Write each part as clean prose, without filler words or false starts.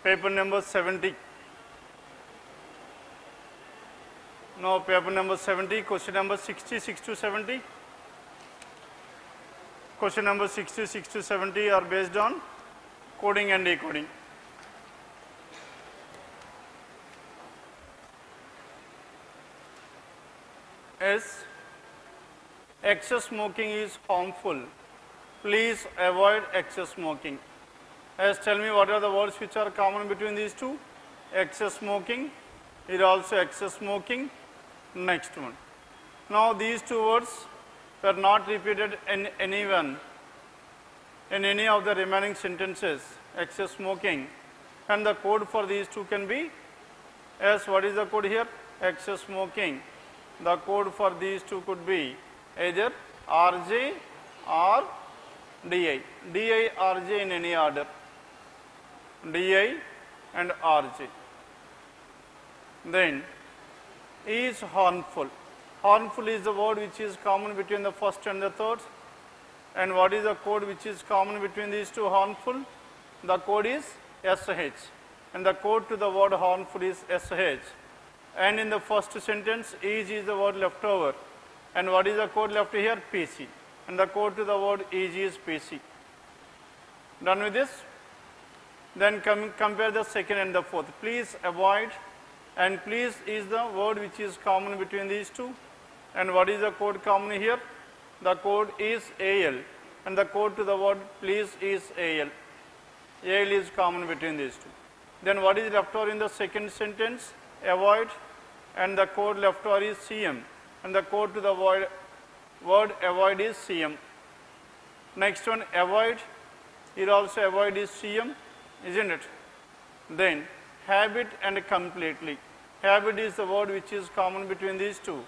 Paper number 70. Now paper number 70, question number 66 to 70. Question number 66 to 70 are based on coding and decoding. Yes, excess smoking is harmful. Please avoid excess smoking. Yes, tell me what are the words which are common between these two? Excess smoking, it also excess smoking. Next one. Now these two words were not repeated in any of the remaining sentences, excess smoking, and the code for these two can be, yes, what is the code here? Excess smoking. The code for these two could be either RJ or DI. DI, RJ in any order. DI and RJ. Then is harmful. Harmful is the word which is common between the first and the third. And what is the code which is common between these two? Harmful. The code is SH. And the code to the word harmful is SH. And in the first sentence, is the word left over. And what is the code left here? PC. And the code to the word is PC. Done with this? Then compare the second and the fourth. Please avoid, and please is the word which is common between these two. And what is the code common here? The code is AL. And the code to the word please is AL. AL is common between these two. Then what is left over in the second sentence? Avoid, and the code left over is CM. And the code to the word avoid is CM. Next one, avoid. Here also avoid is CM, isn't it? Then habit and completely. Habit is the word which is common between these two.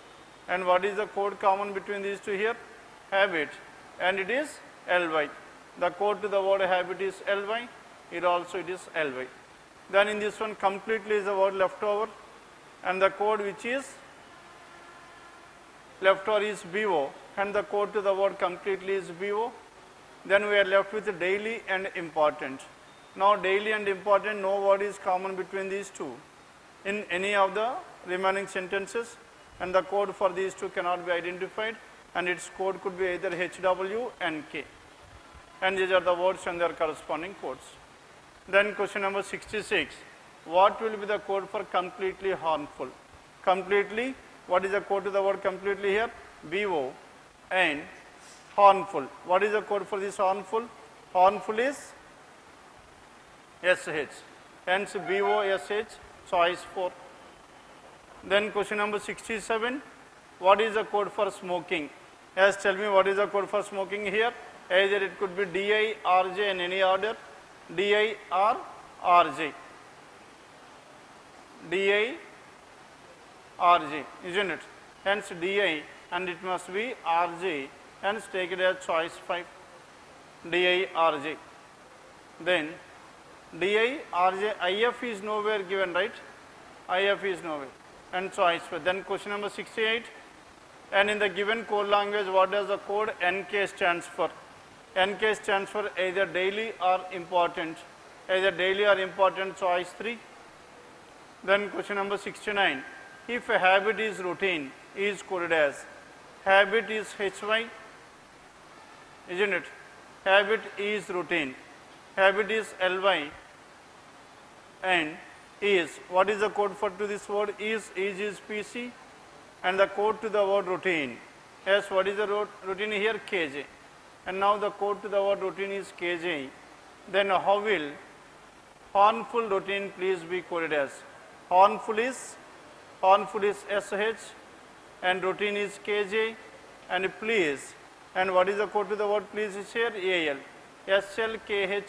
And what is the code common between these two here? Habit, and it is LY. The code to the word habit is LY. Here also it is LY. Then in this one, completely is the word left over, and the code which is left over is BO, and the code to the word completely is BO. Then we are left with daily and important. Now daily and important, no word is common between these two in any of the remaining sentences, and the code for these two cannot be identified, and its code could be either HW and K. And these are the words and their corresponding codes. Then question number 66. What will be the code for completely harmful? Completely, what is the code to the word completely here? BO. And harmful. What is the code for this harmful? Harmful is SH. Hence BO, SH, choice 4. Then question number 67. What is the code for smoking? Yes, tell me what is the code for smoking here? Either it could be DI, RJ in any order. DI or RJ. DI, RJ, isn't it? Hence DI, and it must be RJ. Hence take it as choice 5. DI, RJ. Then DI, RJ, IF is nowhere given, right? IF is nowhere. And choice 5. Then question number 68. And in the given code language, what does the code NK stands for? NK stands for either daily or important. Either daily or important, choice 3. Then question number 69. If a habit is routine, is coded as habit is HY, isn't it? Habit is routine. Habit is LY, and is. What is the code for to this word? Is PC, and the code to the word routine. Yes, what is the routine here? KJ. And now the code to the word routine is KJ. Then how will harmful routine please be coded as? Harmful is SH, and routine is KJ, and please. And what is the code to the word please is here? AL. SLKH,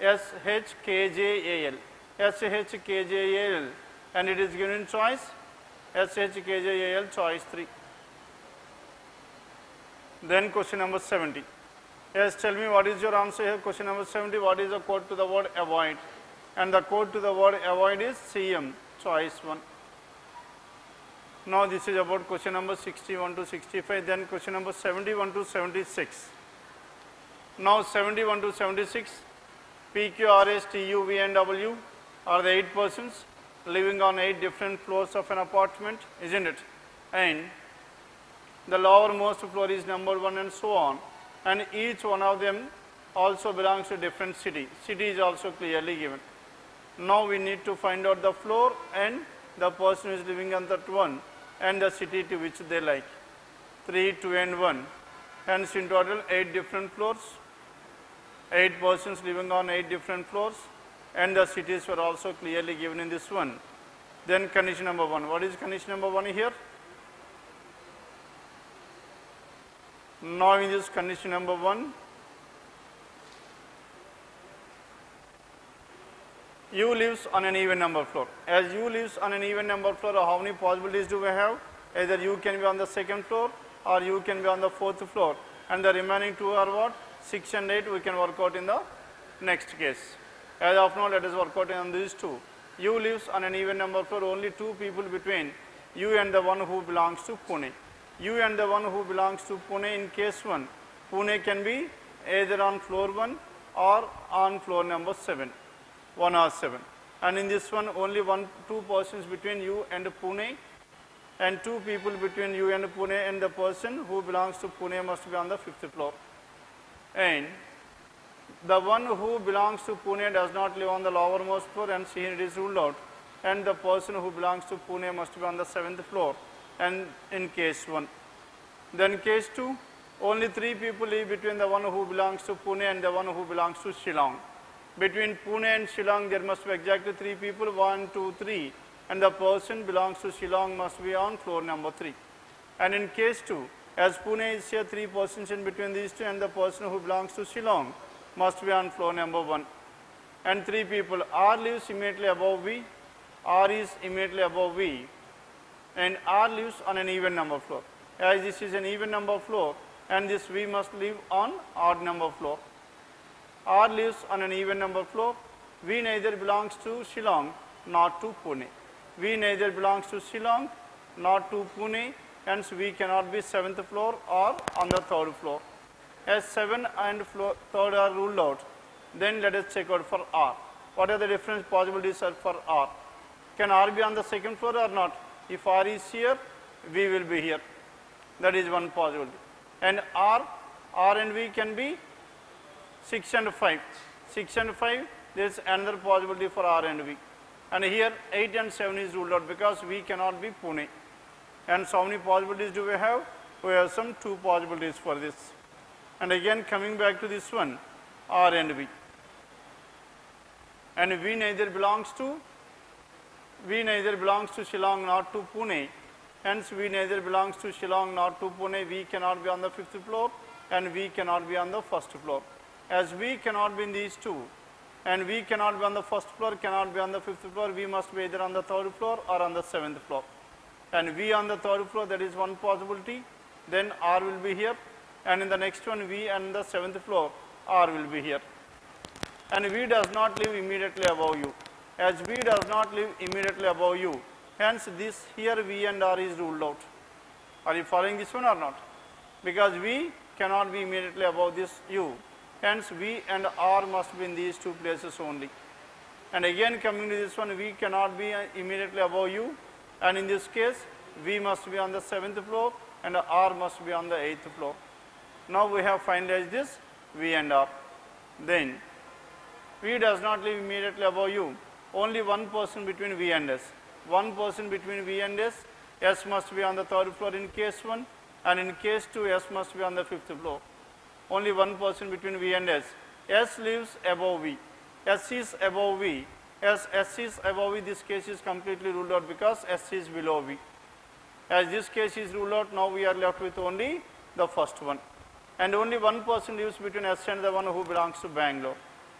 SHKJAL. SHKJAL. And it is given choice SHKJAL, choice 3. Then question number 70. Yes, tell me what is your answer here? Question number 70. What is the code to the word avoid? And the code to the word avoid is CM, choice 1. Now this is about question number 61 to 65. Then question number 71 to 76. Now 71 to 76. P, Q, R, S, T, U, V and W are the 8 persons living on 8 different floors of an apartment, isn't it? And the lowermost floor is number 1 and so on, and each one of them also belongs to different city. City is also clearly given. Now we need to find out the floor and the person who is living on that one and the city to which they like. 3, 2 and 1. Hence in total 8 different floors, 8 persons living on 8 different floors, and the cities were also clearly given in this one. Then condition number 1. What is condition number 1 here? Now in this condition number 1, U lives on an even number floor. As U lives on an even number floor, how many possibilities do we have? Either U can be on the 2nd floor or U can be on the 4th floor, and the remaining 2 are what? 6 and 8 we can work out in the next case. As of now, let us work out on these 2. U lives on an even number floor, only 2 people between U and the one who belongs to Pune. U and the one who belongs to Pune in case 1. Pune can be either on floor 1 or on floor number 7, 1 or 7. And in this one, only 2 persons between U and Pune, and 2 people between U and Pune, and the person who belongs to Pune must be on the 5th floor. And the one who belongs to Pune does not live on the lowermost floor, and here it is ruled out. And the person who belongs to Pune must be on the 7th floor, and in case 1. Then case 2, only 3 people live between the one who belongs to Pune and the one who belongs to Shillong. Between Pune and Shillong there must be exactly 3 people, 1, 2, 3, and the person belongs to Shillong must be on floor number 3. And in case 2, as Pune is here, 3 persons in between these 2, and the person who belongs to Shillong must be on floor number 1. And 3 people, R lives immediately above V, R is immediately above V, and R lives on an even number floor. As this is an even number floor, and this V must live on odd number floor. R lives on an even number floor. V neither belongs to Shillong nor to Pune. V neither belongs to Shillong nor to Pune, hence V cannot be 7th floor or on the 3rd floor. As 7 and 3rd are ruled out, then let us check out for R. What are the different possibilities for R? Can R be on the 2nd floor or not? If R is here, V will be here. That is one possibility. And R and V can be 6 and 5. 6 and 5, there is another possibility for R and V. And here 8 and 7 is ruled out because V cannot be Pune. And so many possibilities do we have? We have some 2 possibilities for this. And again coming back to this one, R and V. And V neither belongs to Shillong nor to Pune. Hence V neither belongs to Shillong nor to Pune. V cannot be on the 5th floor and V cannot be on the 1st floor. As V cannot be in these 2, and V cannot be on the 1st floor, cannot be on the 5th floor, V must be either on the 3rd floor or on the 7th floor. And V on the 3rd floor, that is one possibility. Then R will be here, and in the next one V and the 7th floor, R will be here. And V does not live immediately above U. As V does not live immediately above U, hence this here V and R is ruled out. Are you following this one or not? Because V cannot be immediately above this U. Hence V and R must be in these 2 places only. And again coming to this one, V cannot be immediately above U, and in this case V must be on the 7th floor and R must be on the 8th floor. Now we have finalized this V and R. Then V does not live immediately above U. Only one person between V and S. One person between V and S. S must be on the 3rd floor in case 1, and in case 2 S must be on the 5th floor. Only one person between V and S. S lives above V. S is above V. As S is above V, this case is completely ruled out because S is below V. As this case is ruled out, now we are left with only the first one. And only one person lives between S and the one who belongs to Bangalore.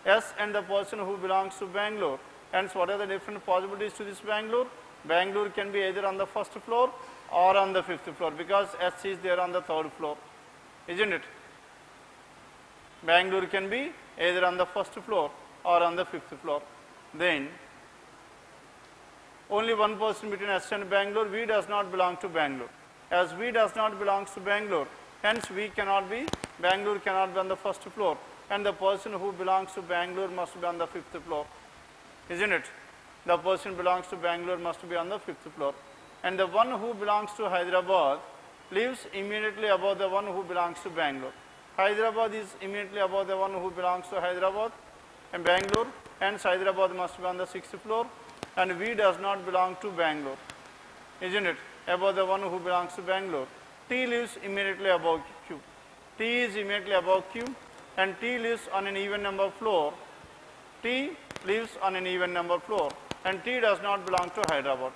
S and the person who belongs to Bangalore. Hence, what are the different possibilities to this Bangalore? Bangalore can be either on the 1st floor or on the 5th floor because S is there on the 3rd floor. Isn't it? Bangalore can be either on the 1st floor or on the 5th floor. Then only one person between S and Bangalore. V does not belong to Bangalore. As V does not belong to Bangalore, hence V cannot be, Bangalore cannot be on the 1st floor and the person who belongs to Bangalore must be on the 5th floor, isn't it? The person belongs to Bangalore must be on the 5th floor. And the one who belongs to Hyderabad lives immediately above the one who belongs to Bangalore. Hyderabad is immediately above the one who belongs to Hyderabad and Bangalore, hence Hyderabad must be on the 6th floor, and V does not belong to Bangalore, isn't it? Above the one who belongs to Bangalore. T lives immediately above Q. T is immediately above Q, and T lives on an even number floor. T lives on an even number floor, and T does not belong to Hyderabad.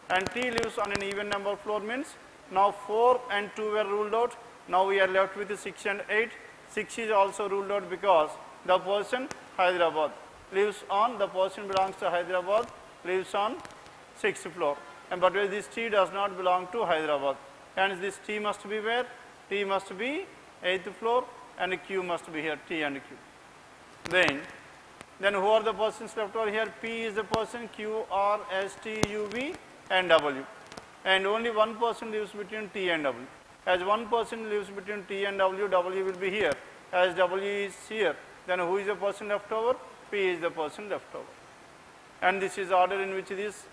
And T lives on an even number floor means now 4 and 2 were ruled out. Now we are left with 6 and 8. 6 is also ruled out because the person Hyderabad lives on, the person belongs to Hyderabad, lives on 6th floor. And but this T does not belong to Hyderabad. And this T must be where? T must be 8th floor, and Q must be here, T and Q. Then who are the persons left over here? P is the person, Q, R, S, T, U, V, and W. And only one person lives between T and W. As one person lives between T and W, W will be here. As W is here, then who is the person left over? P is the person left over. And this is order in which these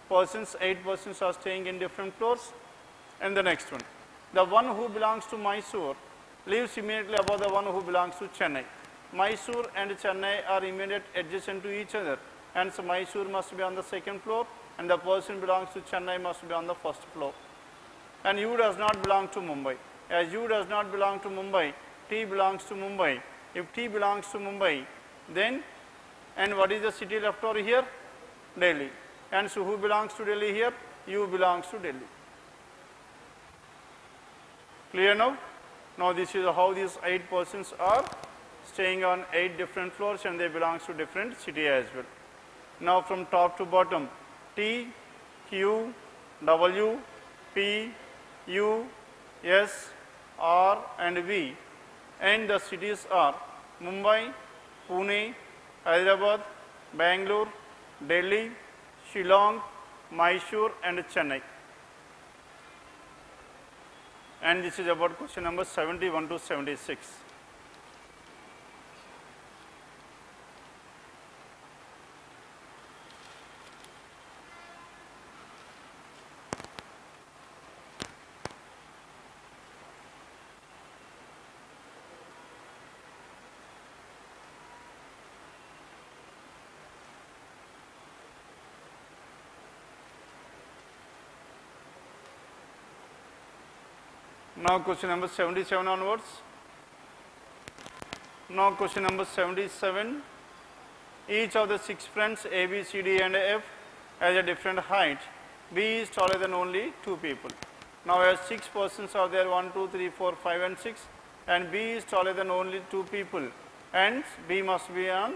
persons, 8 persons are staying in different floors. And the next one, the one who belongs to Mysore lives immediately above the one who belongs to Chennai. Mysore and Chennai are immediate adjacent to each other, hence Mysore must be on the 2nd floor, and the person belongs to Chennai must be on the 1st floor. And U does not belong to Mumbai. As U does not belong to Mumbai, T belongs to Mumbai. If T belongs to Mumbai, then, and what is the city left over here? Delhi. And so who belongs to Delhi here? U belongs to Delhi. Clear now? Now this is how these 8 persons are staying on 8 different floors, and they belong to different city as well. Now from top to bottom, T, Q, W, P, U, S, R and V, and the cities are Mumbai, Pune, Hyderabad, Bangalore, Delhi, Shillong, Mysore and Chennai. And this is about question number 71 to 76. Now question number 77 onwards. Now question number 77. Each of the 6 friends A, B, C, D and F has a different height. B is taller than only 2 people. Now as 6 persons are there, 1, 2, 3, 4, 5 and 6, and B is taller than only 2 people, and B must be on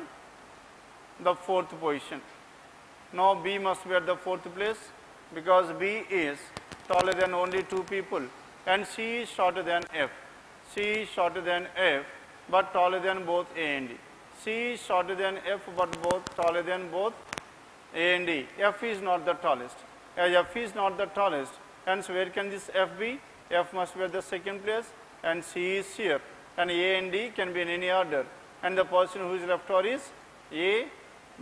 the 4th position. Now B must be at the 4th place because B is taller than only 2 people. And C is shorter than F. C is shorter than F, but taller than both A and D. C is shorter than F, but both taller than both A and D. F is not the tallest. As F is not the tallest, hence where can this F be? F must be at the 2nd place, and C is here. And A and D can be in any order. And the person who is left over is A,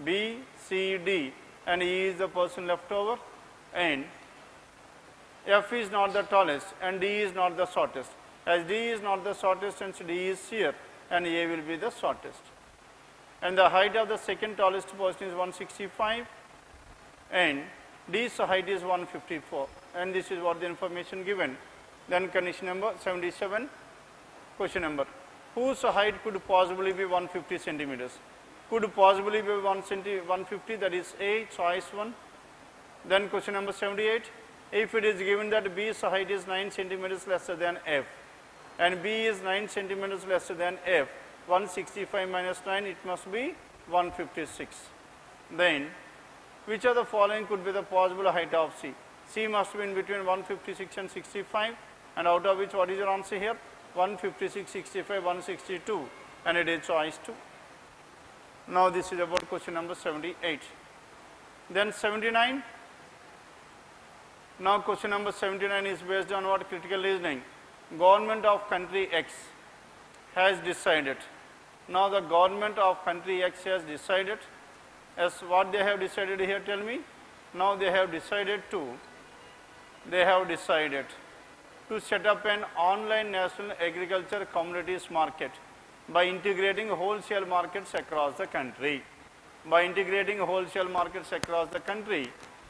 B, C, D. And E is the person left over. And F is not the tallest and D is not the shortest. As D is not the shortest, and D is here, and A will be the shortest. And the height of the 2nd tallest person is 165, and D's height is 154. And this is what the information given. Then condition number 77, question number. Whose height could possibly be 150 centimeters? Could possibly be 150, that is A, choice 1. Then question number 78. If it is given that B's height is 9 centimeters lesser than F, and B is 9 centimeters lesser than F, 165 minus 9, it must be 156. Then, which of the following could be the possible height of C? C must be in between 156 and 65, and out of which what is your answer here? 156, 65, 162, and it is choice 2. Now this is about question number 78. Then 79. Now question number 79 is based on what? Critical reasoning. Government of country X has decided Now the government of country X has decided, as what they have decided here, tell me. Now they have decided to set up an online national agriculture commodities market by integrating wholesale markets across the country.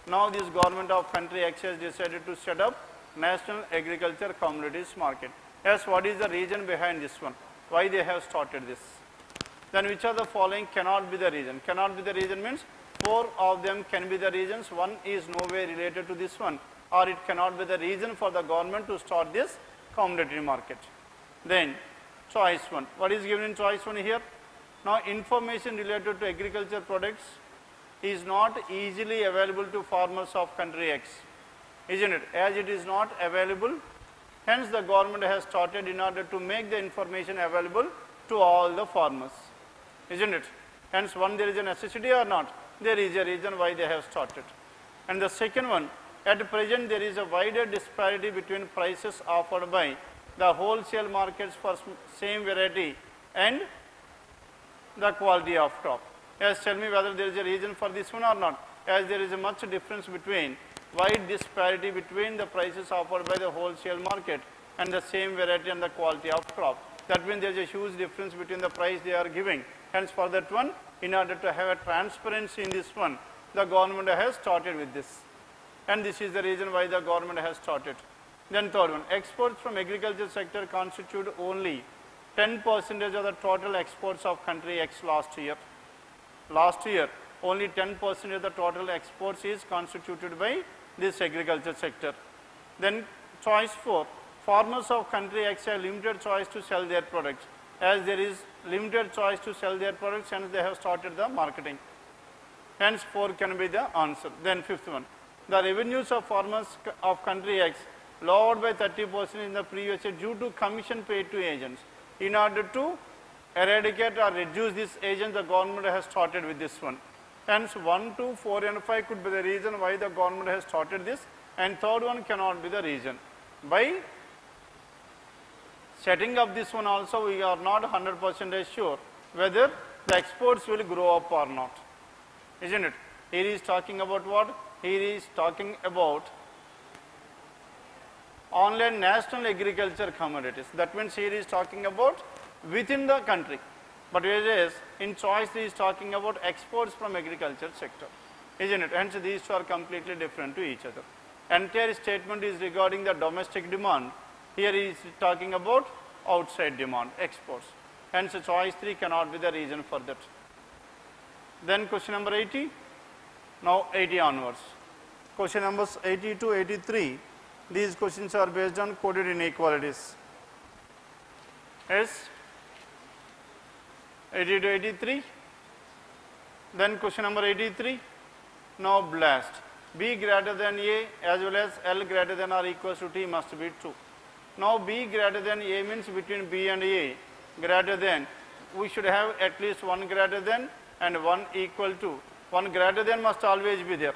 Now this government of country X has decided to set up national agriculture commodities market. Yes, what is the reason behind this one? Why they have started this? Then which of the following cannot be the reason? Cannot be the reason means 4 of them can be the reasons. One is no way related to this one, or it cannot be the reason for the government to start this commodity market. Then choice 1. What is given in choice 1 here? Now information related to agriculture products is not easily available to farmers of country X, isn't it? As it is not available, hence the government has started in order to make the information available to all the farmers, isn't it? Hence one, there is a necessity or not? There is a reason why they have started. And the second one, at present there is a wider disparity between prices offered by the wholesale markets for same variety and the quality of crop. Yes, tell me whether there is a reason for this one or not. As there is a much difference between, wide disparity between the prices offered by the wholesale market and the same variety and the quality of crop. That means there is a huge difference between the price they are giving. Hence for that one, in order to have a transparency in this one, the government has started with this. And this is the reason why the government has started. Then third one, exports from agriculture sector constitute only 10% of the total exports of country X last year. Last year, only 10% of the total exports is constituted by this agriculture sector. Then choice 4, farmers of country X have limited choice to sell their products. As there is limited choice to sell their products, hence they have started the marketing. Hence 4 can be the answer. Then fifth one, the revenues of farmers of country X lowered by 30% in the previous year due to commission paid to agents. In order to eradicate or reduce this agent, the government has started with this one. Hence 1, 2, 4 and 5 could be the reason why the government has started this, and third one cannot be the reason. By setting up this one also, we are not 100% sure whether the exports will grow up or not, isn't it? Here is talking about what? Here is talking about online national agriculture commodities. That means here is talking about within the country. But whereas in choice 3 is talking about exports from agriculture sector, isn't it? Hence these two are completely different to each other. Entire statement is regarding the domestic demand. Here is talking about outside demand, exports. Hence choice 3 cannot be the reason for that. Then question number 80. Now 80 onwards. Question numbers 80 to 83. These questions are based on coded inequalities. Yes. 80 to 83. Then question number 83. Now blast. B greater than A as well as L greater than or equals to T must be true. Now B greater than A means between B and A greater than, we should have at least one greater than and one equal to. One greater than must always be there.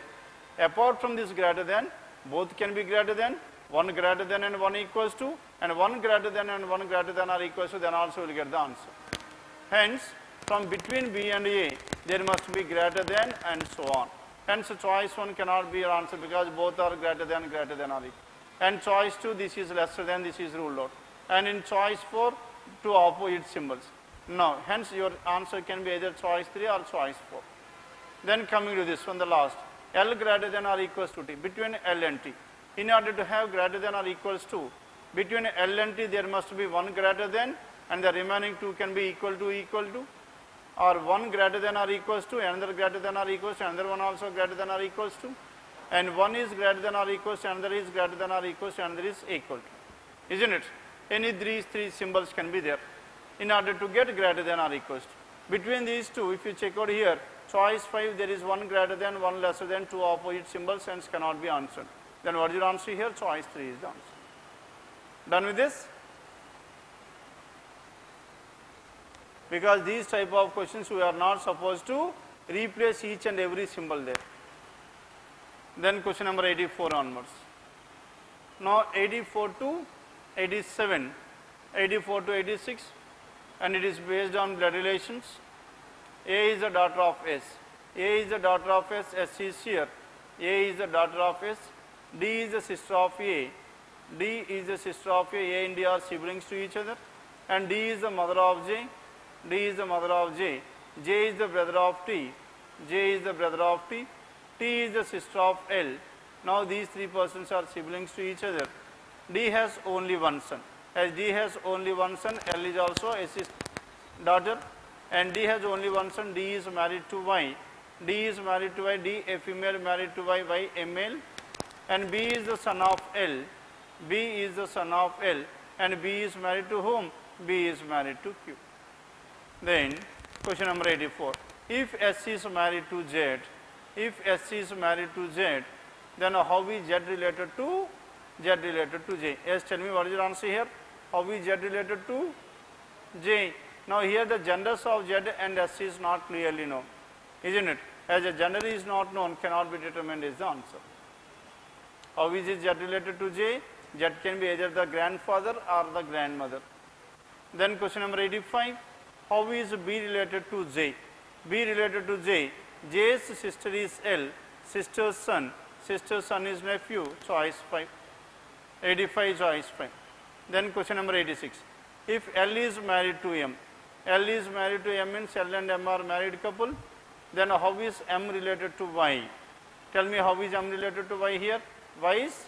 Apart from this greater than, both can be greater than, one greater than and one equals to, and one greater than and one greater than are equals to, then also will get the answer. Hence, from between B and A, there must be greater than and so on. Hence, choice 1 cannot be your answer because both are greater than are equal. And choice 2, this is lesser than, this is ruled out. And in choice 4, two opposite symbols. Now, hence your answer can be either choice 3 or choice 4. Then coming to this one, the last. L greater than or equals to T, between L and T. In order to have greater than or equals to, between L and T there must be one greater than and the remaining two can be equal to, or one greater than or equals to, another greater than or equals to, another one also greater than or equals to, and one is greater than or equals to, another is greater than or equals to, another is equal to. Isn't it? Any these three symbols can be there in order to get greater than or equals to. Between these two, if you check out here, choice 5, there is one greater than, one lesser than, two opposite symbols, hence cannot be answered. Then what is your answer here? Choice 3 is the answer. Done with this? Because these type of questions we are not supposed to replace each and every symbol there. Then question number 84 onwards. Now 84 to 87, 84 to 86, and it is based on blood relations. A is the daughter of S. A is the daughter of S. S is here. A is the daughter of S. D is the sister of A. D is the sister of A. A and D are siblings to each other. And D is the mother of J. D is the mother of J. J is the brother of T. J is the brother of T. T is the sister of L. Now these three persons are siblings to each other. D has only one son. As D has only one son, L is also S's daughter. And D has only one son, D is married to Y. D is married to Y, D a female married to Y, Y a male. And B is the son of L. B is the son of L. And B is married to whom? B is married to Q. Then question number 84. If S is married to Z, if S is married to Z, then how is Z related to J? Yes, tell me what is your answer here? How is Z related to J? Now here the genders of Z and S is not clearly known, isn't it? As a gender is not known, cannot be determined is the answer. How is it Z related to J? Z can be either the grandfather or the grandmother. Then question number 85. How is B related to J? B related to J. J's sister is L. Sister's son is nephew. Choice 5. 85 choice 5. Then question number 86. If L is married to M, L is married to M means L and M are married couple. Then how is M related to Y? Tell me how is M related to Y here? Y's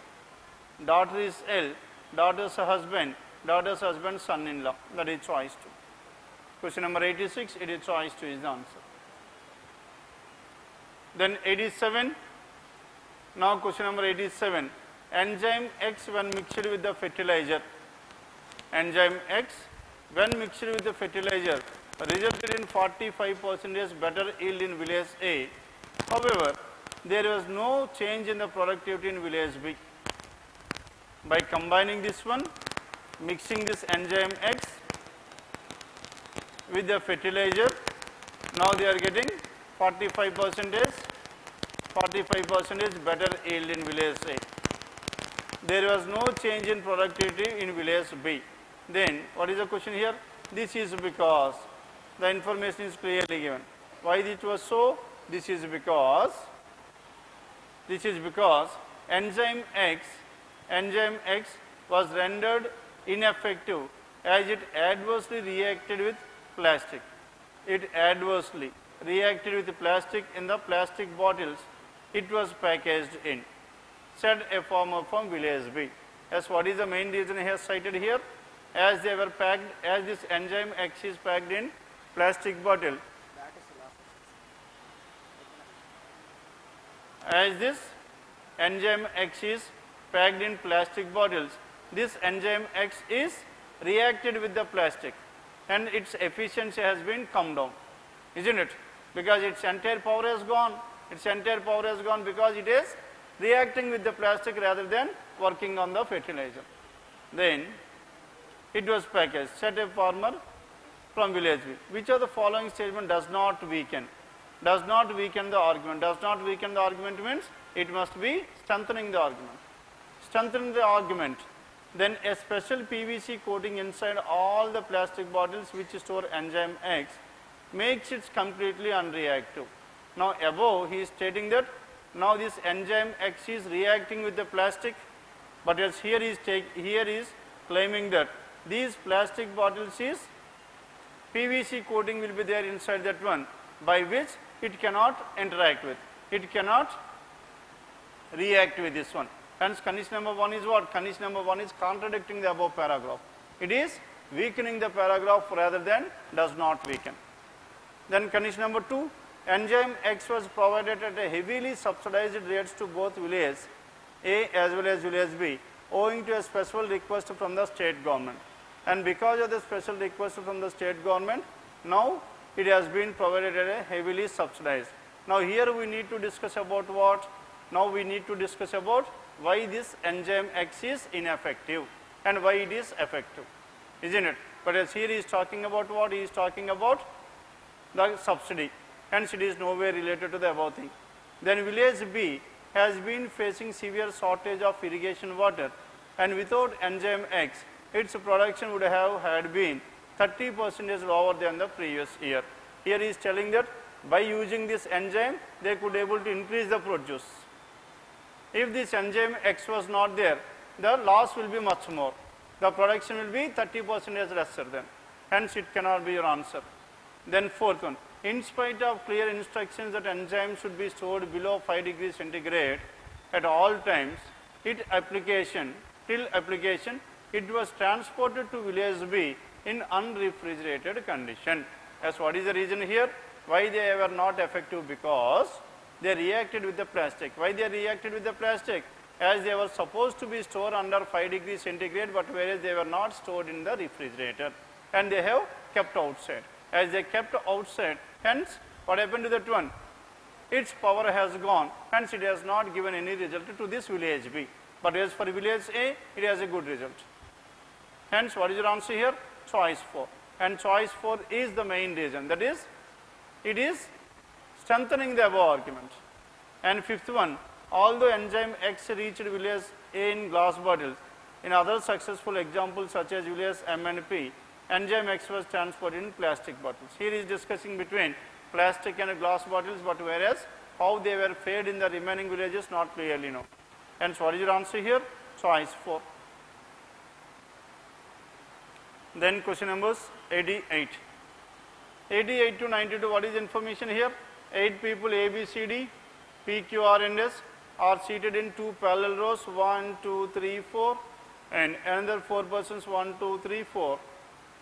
daughter is L, daughter's husband, son-in-law. That is choice 2. Question number 86, it is choice 2 is the answer. Then 87. Now question number 87. Enzyme X when mixed with the fertilizer. Enzyme X when mixed with the fertilizer resulted in 45% better yield in village A. However, there was no change in the productivity in village B. By combining this one, mixing this enzyme X with the fertilizer, now they are getting 45% better yield in village A. There was no change in productivity in village B. Then what is the question here? This is because the information is clearly given. Why it was so? This is because enzyme X was rendered ineffective as it adversely reacted with plastic. It adversely reacted with plastic in the plastic bottles it was packaged in, said a farmer from village B. As what is the main reason he has cited here? As they were packed, as this enzyme X is packed in plastic bottle, as this enzyme X is packed in plastic bottles, this enzyme X is reacted with the plastic and its efficiency has been come down, isn't it? Because its entire power has gone. Its entire power has gone because it is reacting with the plastic rather than working on the fertilizer. Then it was packaged, said a farmer from village B. Which of the following statement does not weaken? Does not weaken the argument. Does not weaken the argument means it must be strengthening the argument. Strengthening the argument. Then a special PVC coating inside all the plastic bottles which store enzyme X makes it completely unreactive. Now above he is stating that now this enzyme X is reacting with the plastic, but as here is claiming that these plastic bottles is PVC coating will be there inside that one, by which it cannot interact with. It cannot react with this one. Hence condition number 1 is what? Condition number 1 is contradicting the above paragraph. It is weakening the paragraph rather than does not weaken. Then condition number 2, enzyme X was provided at a heavily subsidized rates to both village A as well as village B, owing to a special request from the state government. And because of the special request from the state government, now it has been provided at a heavily subsidized. Now here we need to discuss about what? Now we need to discuss about why this enzyme X is ineffective and why it is effective, isn't it? But as here he is talking about what? He is talking about the subsidy, hence it is nowhere related to the above thing. Then village B has been facing severe shortage of irrigation water, and without enzyme X, its production would have had been 30% lower than the previous year. Here he is telling that by using this enzyme, they could able to increase the produce. If this enzyme X was not there, the loss will be much more. The production will be 30% lesser than. Hence, it cannot be your answer. Then fourth one, in spite of clear instructions that enzyme should be stored below 5 degrees centigrade at all times, till application, it was transported to village B in unrefrigerated condition. As what is the reason here? Why they were not effective? Because they reacted with the plastic. Why they reacted with the plastic? As they were supposed to be stored under 5 degrees centigrade, but whereas they were not stored in the refrigerator, and they have kept outside. As they kept outside, hence what happened to that one? Its power has gone, hence it has not given any result to this village B. But as for village A, it has a good result. Hence, what is your answer here? Choice 4. And choice 4 is the main reason. That is, it is strengthening the above argument. And fifth one, although enzyme X reached village A in glass bottles, in other successful examples such as village M and P, enzyme X was transported in plastic bottles. Here is discussing between plastic and glass bottles, but whereas how they were fared in the remaining villages, not clearly known. Hence, what is your answer here? Choice 4. Then question numbers 88. 88 to 92, what is information here? 8 people A, B, C, D, P, Q, R and S are seated in 2 parallel rows, 1, 2, 3, 4, and another 4 persons, 1, 2, 3, 4,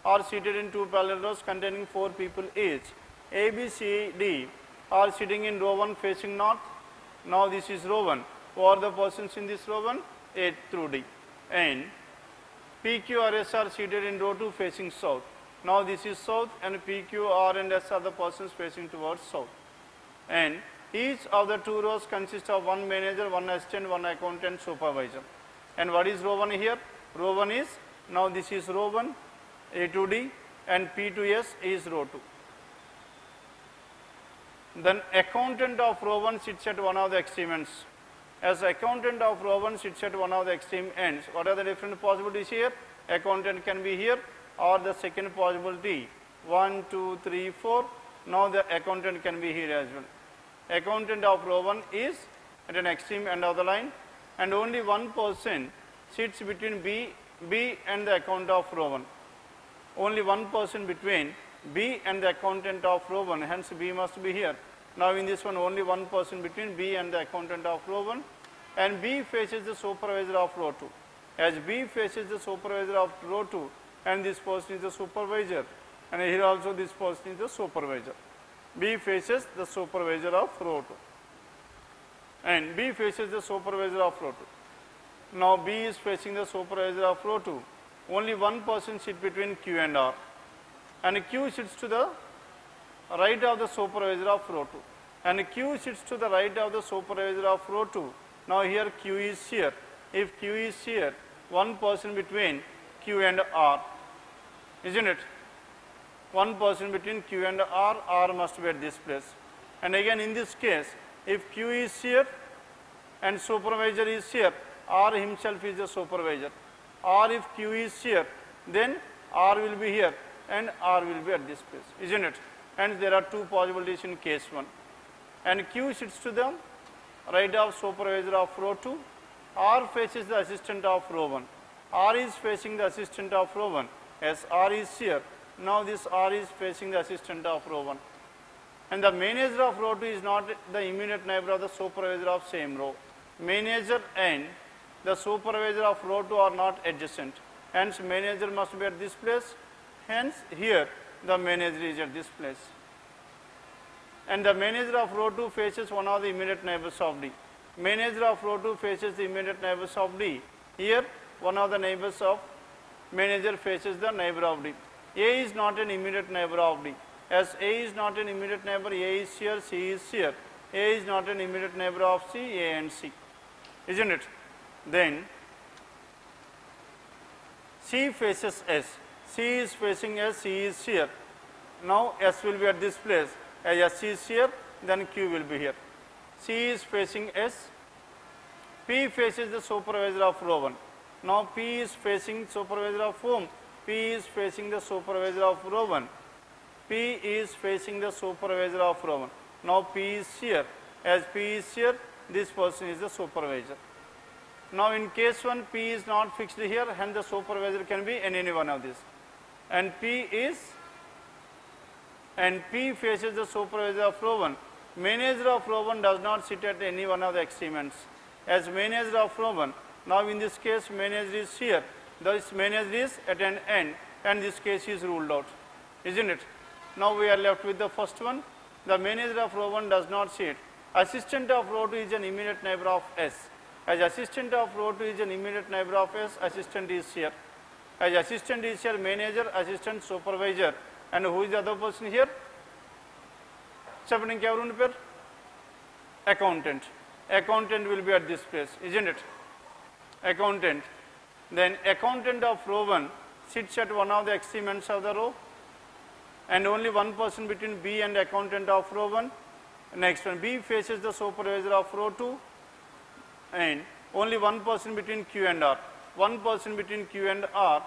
are seated in 2 parallel rows containing 4 people each. A, B, C, D are sitting in row 1 facing north. Now this is row 1. Who are the persons in this row 1? A through D. And P, Q, R, S are seated in row 2 facing south. Now this is south, and P, Q, R and S are the persons facing towards south. And each of the 2 rows consists of 1 manager, 1 assistant, 1 accountant, supervisor. And what is row 1 here? Row 1 is, now this is row 1, A to D, and P to S is row 2. Then accountant of row 1 sits at one of the extreme ends. As accountant of row 1 sits at one of the extreme ends, what are the different possibilities here? Accountant can be here, or the second possibility, 1, 2, 3, 4. Now the accountant can be here as well. Accountant of row 1 is at an extreme end of the line, and only one person sits between B and the accountant of row 1. Only one person between B and the accountant of row 1, hence B must be here. Now in this one, only one person between B and the accountant of row 1, and B faces the supervisor of row 2. As B faces the supervisor of row 2, and this person is the supervisor, and here also this person is the supervisor. B faces the supervisor of row 2, and B faces the supervisor of row 2. Now B is facing the supervisor of row 2. Only one person sits between Q and R, and Q sits to the right of the supervisor of row 2, and Q sits to the right of the supervisor of row 2. Now here Q is here. If Q is here, one person between Q and R, isn't it? One person between Q and R must be at this place. And again in this case, if Q is here and supervisor is here, R himself is the supervisor. Or if Q is here, then R will be here and R will be at this place, isn't it? And there are 2 possibilities in case 1. And Q sits to the right of supervisor of row 2. R faces the assistant of row 1. R is facing the assistant of row 1. As R is here, now this R is facing the assistant of row 1. And the manager of row 2 is not the immediate neighbor of the supervisor of same row. Manager and the supervisor of row 2 are not adjacent. Hence manager must be at this place. Hence here the manager is at this place. And the manager of row 2 faces one of the immediate neighbors of D. Manager of row 2 faces the immediate neighbors of D. Here one of the neighbors of manager faces the neighbor of D. A is not an immediate neighbor of D. As A is not an immediate neighbor, A is here, C is here. A is not an immediate neighbor of C, A and C. Isn't it? Then C faces S. C is facing S, C is here. Now S will be at this place. As S is here, then Q will be here. C is facing S. P faces the supervisor of row 1. Now P is facing supervisor of whom? P is facing the supervisor of row 1. P is facing the supervisor of row 1. Now P is here. As P is here, this person is the supervisor. Now in case 1, P is not fixed here, hence the supervisor can be in any one of these. And P faces the supervisor of row 1. Manager of row 1 does not sit at any one of the extrements. As manager of row 1, now in this case manager is here, this manager is at an end, and this case is ruled out, isn't it? Now we are left with the first one. The manager of row 1 does not sit. Assistant of row 2 is an immediate neighbor of S. As assistant of row 2 is an immediate neighbor of S, assistant is here. As assistant is here, manager, assistant, supervisor. And who is the other person here? Accountant. Accountant will be at this place, isn't it? Accountant. Then accountant of row 1 sits at one of the extrements of the row, and only one person between B and accountant of row 1. Next one, B faces the supervisor of row 2, and only one person between Q and R. One person between Q and R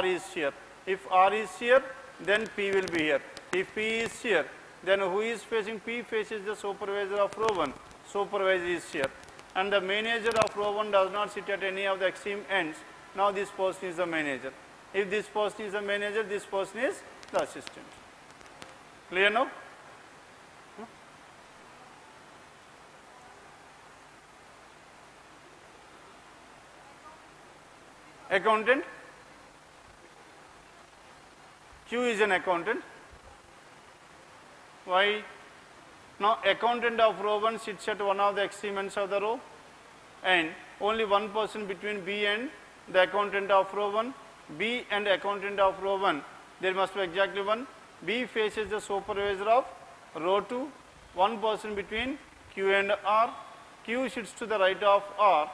is here. If R is here, then P will be here. If P is here, then who is facing? P faces the supervisor of row 1. Supervisor is here. And the manager of row 1 does not sit at any of the extreme ends. Now this person is the manager. If this person is the manager, this person is the assistant. Clear now? Accountant. Q is an accountant. Why? Now accountant of row 1 sits at one of the extrements of the row, and only one person between B and the accountant of row 1. B and accountant of row 1, there must be exactly one. B faces the supervisor of row 2. One person between Q and R. Q sits to the right of R.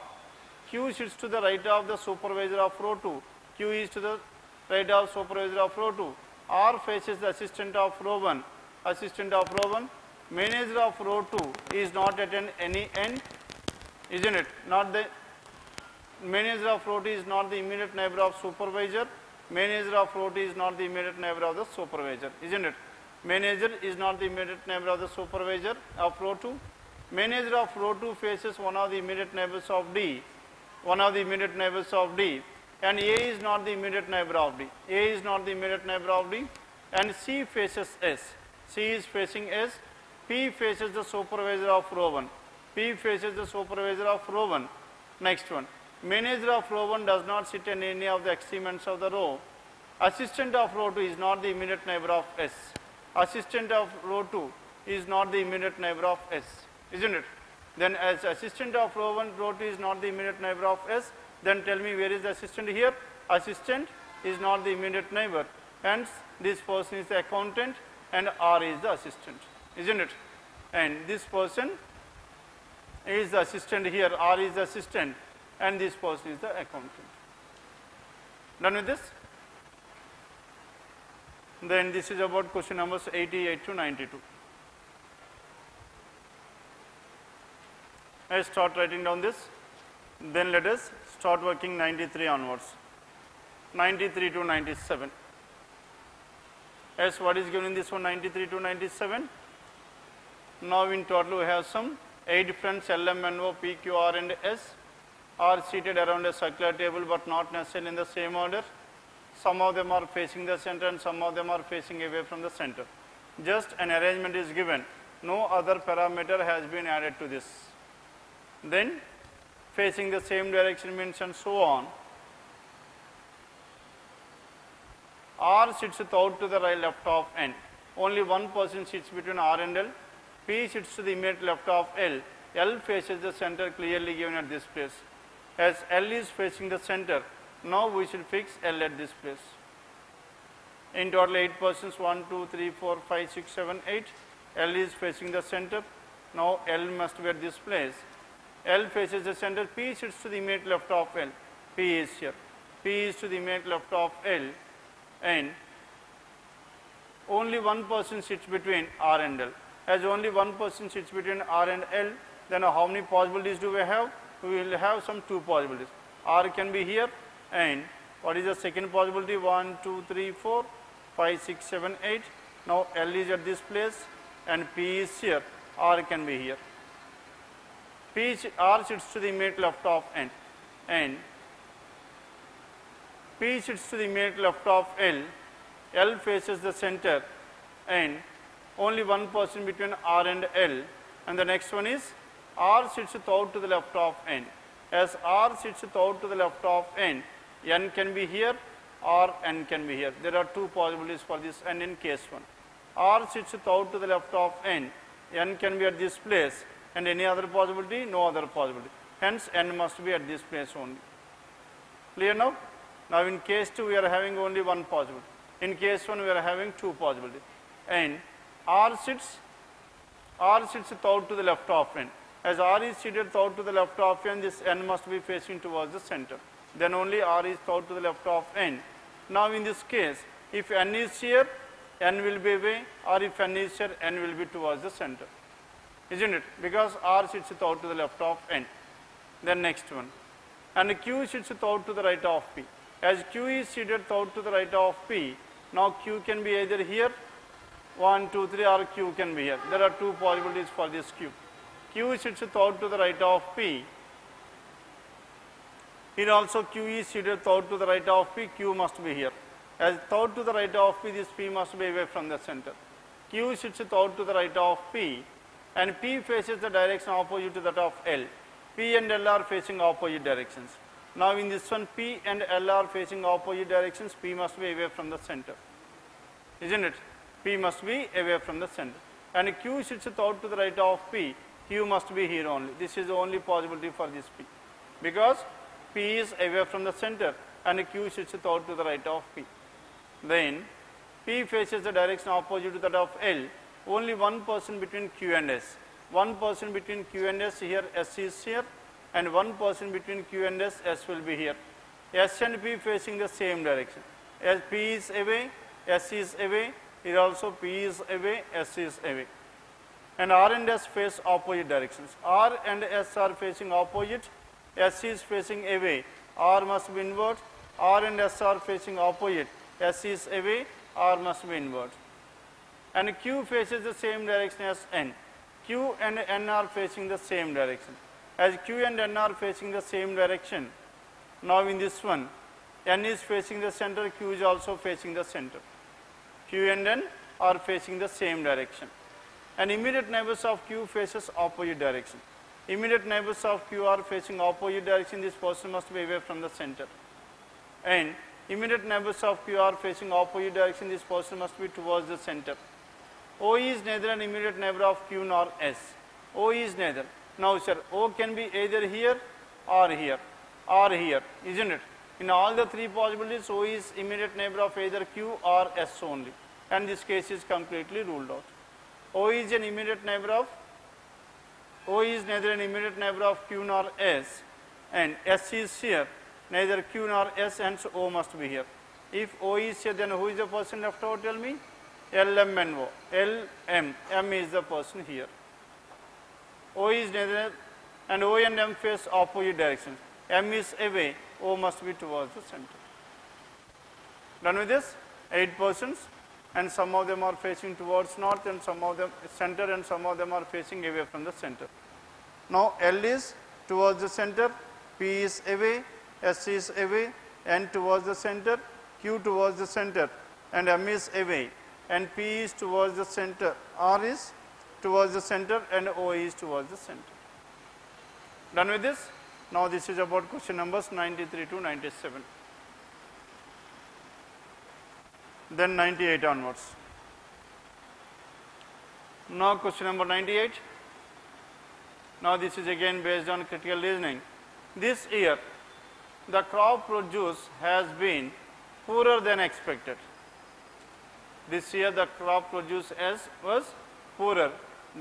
Q sits to the right of the supervisor of row 2. Q is to the right of supervisor of row 2. R faces the assistant of row 1. Assistant of row 1. Manager of row 2 is not at any end, isn't it? Not the manager of row 2 is not the immediate neighbor of supervisor. Manager of row 2 is not the immediate neighbor of the supervisor, isn't it? Manager is not the immediate neighbor of the supervisor of row 2. Manager of row 2 faces one of the immediate neighbors of D. One of the immediate neighbors of D. And A is not the immediate neighbor of D. A is not the immediate neighbor of D. And C faces S. C is facing S. P faces the supervisor of row 1. P faces the supervisor of row 1. Next one. Manager of row 1 does not sit in any of the extrements of the row. Assistant of row 2 is not the immediate neighbor of S. Assistant of row 2 is not the immediate neighbor of S, isn't it? Then as assistant of row 1, row 2 is not the immediate neighbor of S, then tell me where is the assistant here? Assistant is not the immediate neighbor. Hence, this person is the accountant and R is the assistant, isn't it? And this person is the assistant here, R is the assistant, and this person is the accountant. Done with this? Then this is about question numbers 88 to 92. I start writing down this. Then let us start working 93 onwards. 93 to 97. As what is given in this one, 93 to 97? Now in total we have some 8 friends L, M, N, O, P, Q, R and S are seated around a circular table but not necessarily in the same order. Some of them are facing the center and some of them are facing away from the center. Just an arrangement is given. No other parameter has been added to this. Then facing the same direction means and so on. R sits out to the right left of N. Only one person sits between R and L. P sits to the immediate left of L. L faces the center clearly given at this place. As L is facing the center, now we should fix L at this place. In total 8 persons, 1, 2, 3, 4, 5, 6, 7, 8. L is facing the center. Now L must be at this place. L faces the center. P sits to the immediate left of L. P is here. P is to the immediate left of L. And only one person sits between R and L. As only one person sits between R and L, then how many possibilities do we have? We will have some 2 possibilities. R can be here and What is the second possibility? 1, 2, 3, 4, 5, 6, 7, 8. Now L is at this place and P is here. R can be here. R sits to the immediate left of N, and P sits to the immediate left of L. L faces the center, and only one person between R and L. And the next one is R sits out to the left of N. As R sits out to the left of N, N can be here or N can be here. There are two possibilities for this N in case 1. R sits out to the left of N. N can be at this place, and any other possibility? No other possibility. Hence, N must be at this place only. Clear now? Now, in case 2, we are having only one possibility. In case 1, we are having two possibilities. And R sits out to the left of N. As R is seated out to the left of N, this N must be facing towards the center. Then only R is out to the left of N. Now, in this case, if N is here, N will be away, or if N is here, N will be towards the center. Isn't it? Because R sits out to the left of N. Then next one. And Q sits out to the right of P. As Q is seated out to the right of P, now Q can be either here, 1, 2, 3, or Q can be here. There are two possibilities for this Q. Q sits out to the right of P. Here also Q is seated out to the right of P, Q must be here. As out to the right of P, this P must be away from the center. Q sits out to the right of P, and P faces the direction opposite to that of L. P and L are facing opposite directions. Now in this one, P and L are facing opposite directions, P must be away from the center. Isn't it? P must be away from the center. And Q sits out to the right of P, Q must be here only. This is the only possibility for this P. Because P is away from the center and Q sits out to the right of P. Then P faces the direction opposite to that of L. Only one person between Q and S. One person between Q and S here, S is here, and one person between Q and S, S will be here. S and P facing the same direction. As P is away, S is away, here also P is away, S is away. And R and S face opposite directions. R and S are facing opposite, S is facing away, R must be inward. R and S are facing opposite, S is away, R must be inward. And Q faces the same direction as N. Q and N are facing the same direction. As Q and N are facing the same direction, now in this one, N is facing the center, Q is also facing the center. Q and N are facing the same direction. And immediate neighbors of Q faces opposite direction. Immediate neighbors of Q are facing opposite direction, this person must be away from the center. And immediate neighbors of Q are facing opposite direction, this person must be towards the center. O is neither an immediate neighbor of Q nor S. O is neither. Now sir, O can be either here or here or here, isn't it? In all the three possibilities, O is immediate neighbor of either Q or S only, and this case is completely ruled out. O is an immediate neighbor of, O is neither an immediate neighbor of Q nor S, and S is here, neither Q nor S, hence O must be here. If O is here, then who is the person left out, tell me? L, M and O. L, M. M is the person here. O is neither, and O and M face opposite directions. M is away, O must be towards the center. Done with this? 8 persons, and some of them are facing towards north, and some of them center, and some of them are facing away from the center. Now L is towards the center, P is away, S is away, N towards the center, Q towards the center, and M is away, and P is towards the center, R is towards the center, and O is towards the center. Done with this? Now this is about question numbers 93 to 97. Then 98 onwards. Now question number 98. Now this is again based on critical reasoning. This year the crop produce has been poorer than expected. This year the crop produce was poorer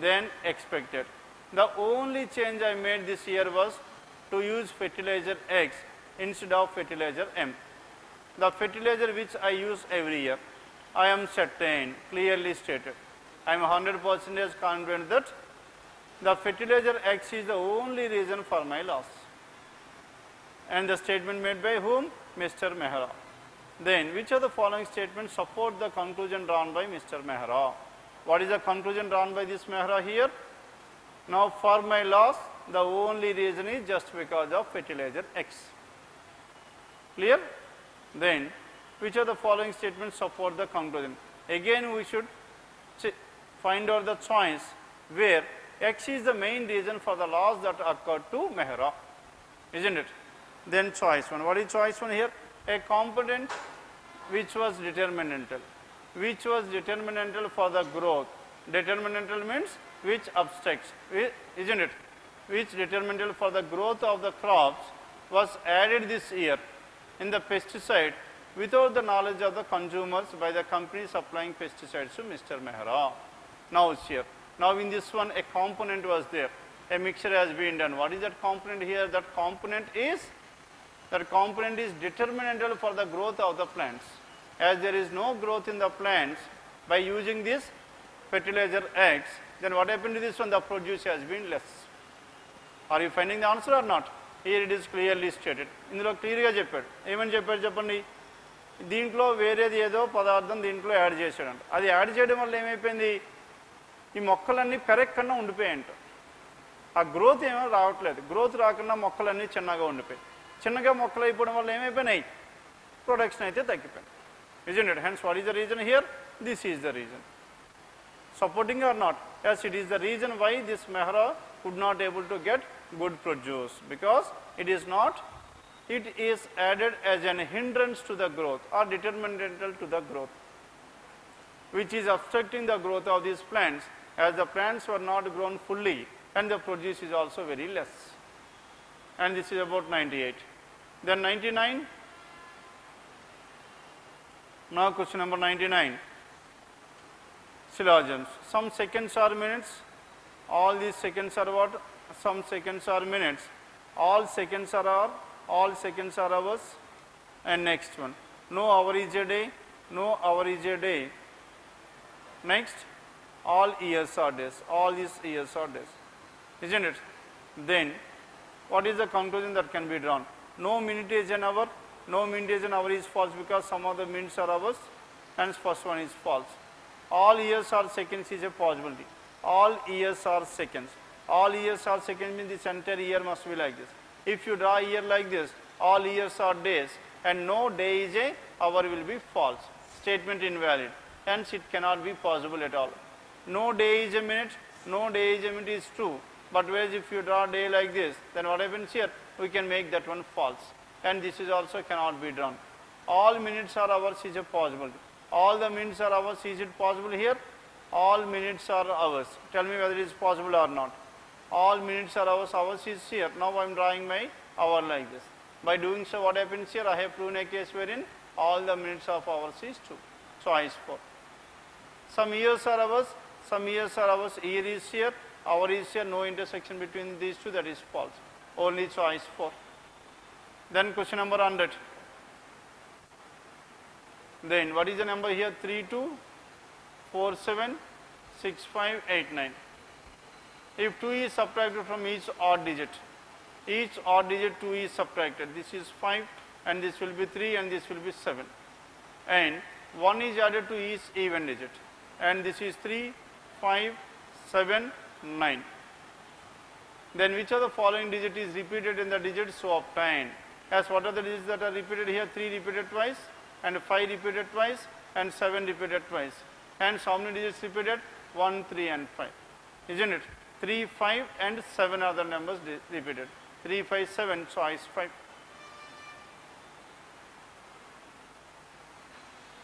than expected. The only change I made this year was to use fertilizer X instead of fertilizer M. The fertilizer which I use every year, I am certain, clearly stated. I am 100% confident that the fertilizer X is the only reason for my loss. And the statement made by whom? Mr. Mehra. Then, which of the following statements support the conclusion drawn by Mr. Mehra? What is the conclusion drawn by this Mehra here? Now, for my loss, the only reason is just because of fertilizer X. Clear? Then, which of the following statements support the conclusion? Again, we should find out the choice where X is the main reason for the loss that occurred to Mehra, isn't it? Then choice 1. What is choice 1 here? A component which was determinantal. Which was determinantal for the growth. Determinantal means which obstructs, isn't it? Which determinantal for the growth of the crops was added this year in the pesticide without the knowledge of the consumers by the company supplying pesticides to Mr. Mehra. Now it's here. Now in this one a component was there. A mixture has been done. What is that component here? That component is determinantal for the growth of the plants. As there is no growth in the plants by using this fertilizer X, then what happened to this one? The produce has been less. Are you finding the answer or not? Here it is clearly stated. ఇందులో క్లియర్గా చెప్పాడు. ఏమని చెప్పాడు చెప్పండి? దీంట్లో వేరేది ఏదో పదార్థం దీంట్లో యాడ్ చేశాడంట. అది యాడ్ చేయడం వల్ల ఏమైపోయింది? ఈ మొక్కలన్నీ పెరగకుండా ఉండిపోయాయంట. ఆ గ్రోత్ ఏమో రావట్లేదు. గ్రోత్ రాకుండా మొక్కలన్నీ చిన్నగా ఉండిపోయాయి. చిన్నగా మొక్కలు అయిపోవడం వల్ల ఏమైపోయినాయి? ప్రొడక్షన్ అయితే తగ్గిపోయింది. Isn't it? Hence, what is the reason here? This is the reason. Supporting or not? Yes, it is the reason why this Mehra could not able to get good produce, because it is added as an hindrance to the growth or determinantal to the growth, which is obstructing the growth of these plants, as the plants were not grown fully and the produce is also very less. And this is about 98. Then 99. Now question number 99. Syllogisms. Some seconds are minutes. All these seconds are what? Some seconds are minutes. All seconds are hour. All seconds are hours. And next one. No hour is a day. No hour is a day. Next. All years are days. All these years are days. Isn't it? Then, what is the conclusion that can be drawn? No minute is an hour. No minute is an hour is false, because some of the minutes are hours. Hence, first one is false. All years are seconds is a possibility. All years are seconds. All years are seconds means this entire year must be like this. If you draw a year like this, all years are days, and no day is a hour will be false. Statement invalid. Hence, it cannot be possible at all. No day is a minute. No day is a minute is true. But whereas if you draw a day like this, then what happens here? We can make that one false. And this is also cannot be drawn. All minutes are hours is a possibility. All the minutes are hours, is it possible here? All minutes are hours. Tell me whether it is possible or not. All minutes are hours, hours is here. Now I am drawing my hour like this. By doing so, what happens here? I have proven a case wherein all the minutes of hours is true. Choice 4. Some years are hours, some years are hours, year is here, hour is here, no intersection between these two, that is false. Only choice 4. Then question number 100. Then what is the number here? 32476589. If 2 is subtracted from each odd digit 2 is subtracted. This is 5 and this will be 3 and this will be 7. And 1 is added to each even digit. And this is 3, 5, 7, 9. Then which of the following digit is repeated in the digits so obtained? As what are the digits that are repeated here? 3 repeated twice, and 5 repeated twice, and 7 repeated twice. Hence, how many digits repeated? 1, 3 and 5. Isn't it? 3, 5 and 7 are the numbers repeated. 3, 5, 7, choice 5.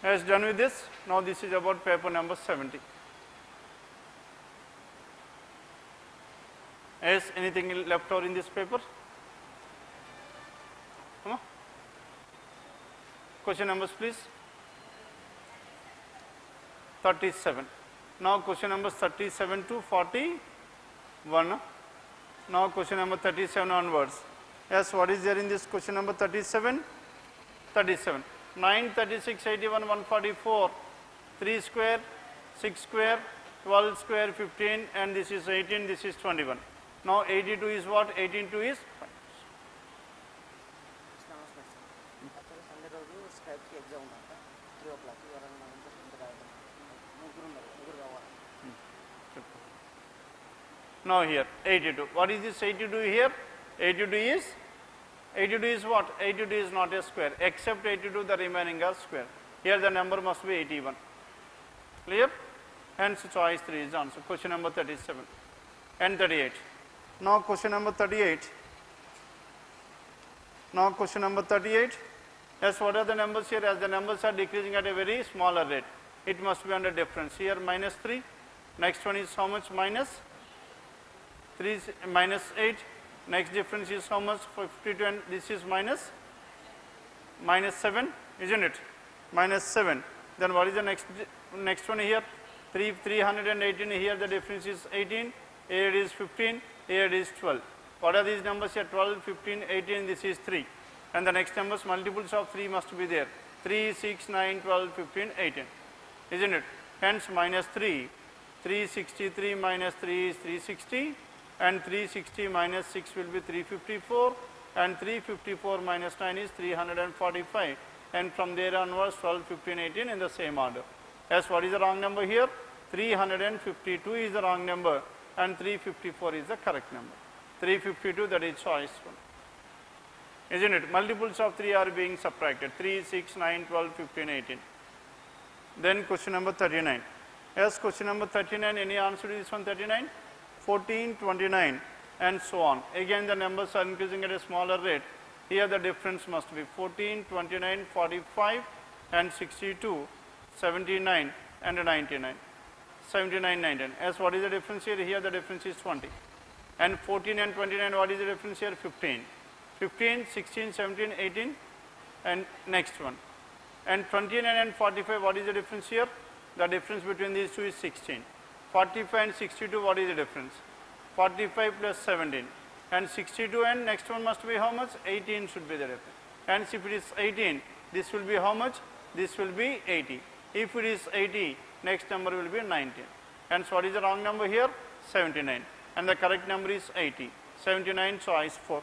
As done with this, now this is about paper number 70. Is anything left over in this paper? Come on. Question numbers please. 37. Now question numbers 37 to 41. Now question number 37 onwards. Yes, what is there in this question number 37? 37. 9, 36, 81, 144, 3 square, 6 square, 12 square, 15, and this is 18, this is 21. Now 82 is what? 18 2 is 5. Exam ఉందంట 3 o'clock ఎవరైనా interest ఉంటే రాయడం ముగ్గురు కావాలి. Now here 82. What is this 82 here? 82 is what? 82 is not a square. Except 82 the remaining are square. Here the number must be 81. Clear? Hence choice 3 is the answer. Question number 37 and 38. Now question number 38. Now question number 38. Yes, what are the numbers here? As the numbers are decreasing at a very smaller rate, it must be under difference. Here minus 3. Next one is how much? Minus 3 minus 8. Next difference is how much? 52 and this is minus 7, isn't it? Minus 7. Then what is the next one here? 318 here the difference is 18. Here it is 15. Here it is 12. What are these numbers here? 12, 15, 18. This is 3. And the next numbers multiples of 3 must be there. 3, 6, 9, 12, 15, 18. Isn't it? Hence minus 3. 363 minus 3 is 360. And 360 minus 6 will be 354. And 354 minus 9 is 345. And from there onwards 12, 15, 18 in the same order. As what is the wrong number here? 352 is the wrong number. And 354 is the correct number. 352, that is choice 1. Isn't it? Multiples of 3 are being subtracted. 3, 6, 9, 12, 15, 18. Then question number 39. Yes, question number 39. Any answer to this one? 39? 14, 29 and so on. Again the numbers are increasing at a smaller rate. Here the difference must be 14, 29, 45 and 62, 79 and 99. 79, 99. As what is the difference here? Here the difference is 20. And 14 and 29, what is the difference here? 15. 15, 16, 17, 18 and next one. And 29 and 45, what is the difference here? The difference between these two is 16. 45 and 62, what is the difference? 45 plus 17. And 62 and next one must be how much? 18 should be the difference. And if it is 18, this will be how much? This will be 80. If it is 80, next number will be 19. And so what is the wrong number here? 79. And the correct number is 80. 79, choice 4.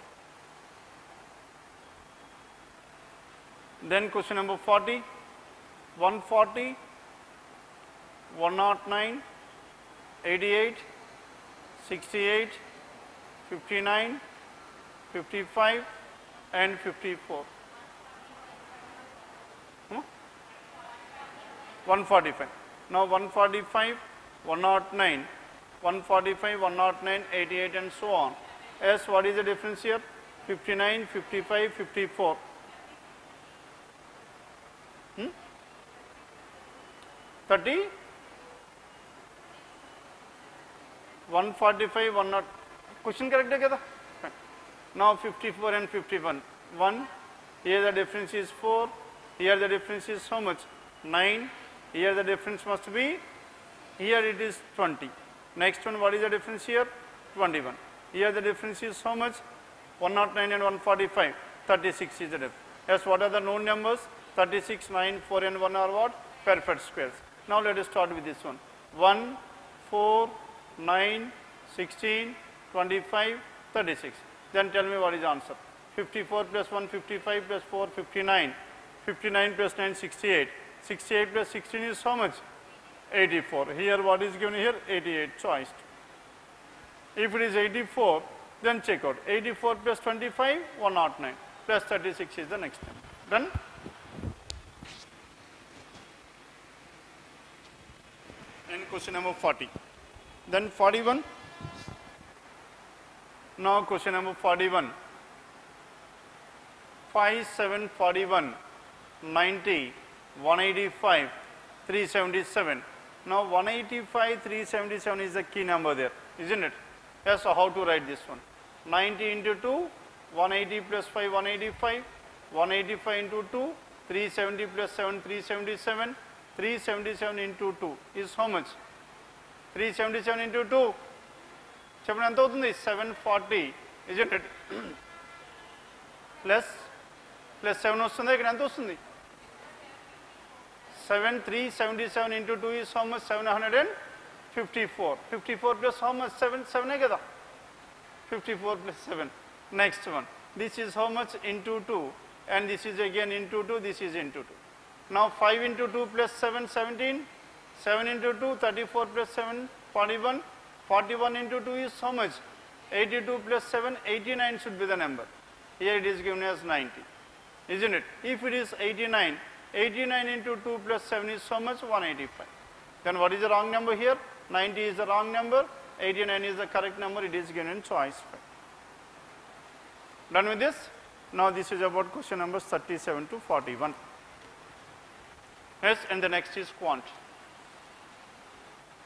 Then question number 40. 140, 109, 88, 68, 59, 55 and 54. 145. Now 145, 109, 145, 109, 88 and so on. Yes, what is the difference here? 59, 55, 54. 30, 145, 10. Question correct hai? Now 54 and 51. 1. Here the difference is 4. Here the difference is how much? 9. Here the difference must be, here it is 20. Next one, what is the difference here? 21. Here the difference is how much? 109 and 145. 36 is the difference. Yes, what are the known numbers? 36, 9, 4 and 1 are what? Perfect squares. Now let us start with this one. 1, 4, 9, 16, 25, 36. Then tell me what is the answer. 54 plus 1, 55 plus 4, 59. 59 plus 9, 68. 68 plus 16 is how much? 84. Here what is given here? 88, choice. If it is 84, then check out. 84 plus 25, 109. Plus 36 is the next number. Done? And question number 40. Then 41. Now question number 41. 5, 7, 41, 90, 185, 377. Now 185, 377 is the key number there, isn't it? Yes, so how to write this one? 90 into 2, 180 plus 5, 185, 185 into 2, 370 plus 7, 377, 377 into 2 is how much? 377 into 2, 740, isn't it? Plus 7 వస్తుంది ఇక్కడ ఎంత వస్తుంది 7377 into 2 is how much? 754. 54 plus how much? 7 కదా 54 plus 7. Next one, this is how much? Into 2 and this is again into 2, this is into 2. Now 5 into 2 plus 7, 17. 7 into 2, 34 plus 7, 41. 41 into 2 is how much? 82 plus 7, 89 should be the number. Here it is given as 90. Isn't it? If it is 89, 89 into 2 plus 7 is how much? 185. Then what is the wrong number here? 90 is the wrong number. 89 is the correct number. It is given in choice 5. Done with this? Now this is about question numbers 37 to 41. Yes, and the next is quant.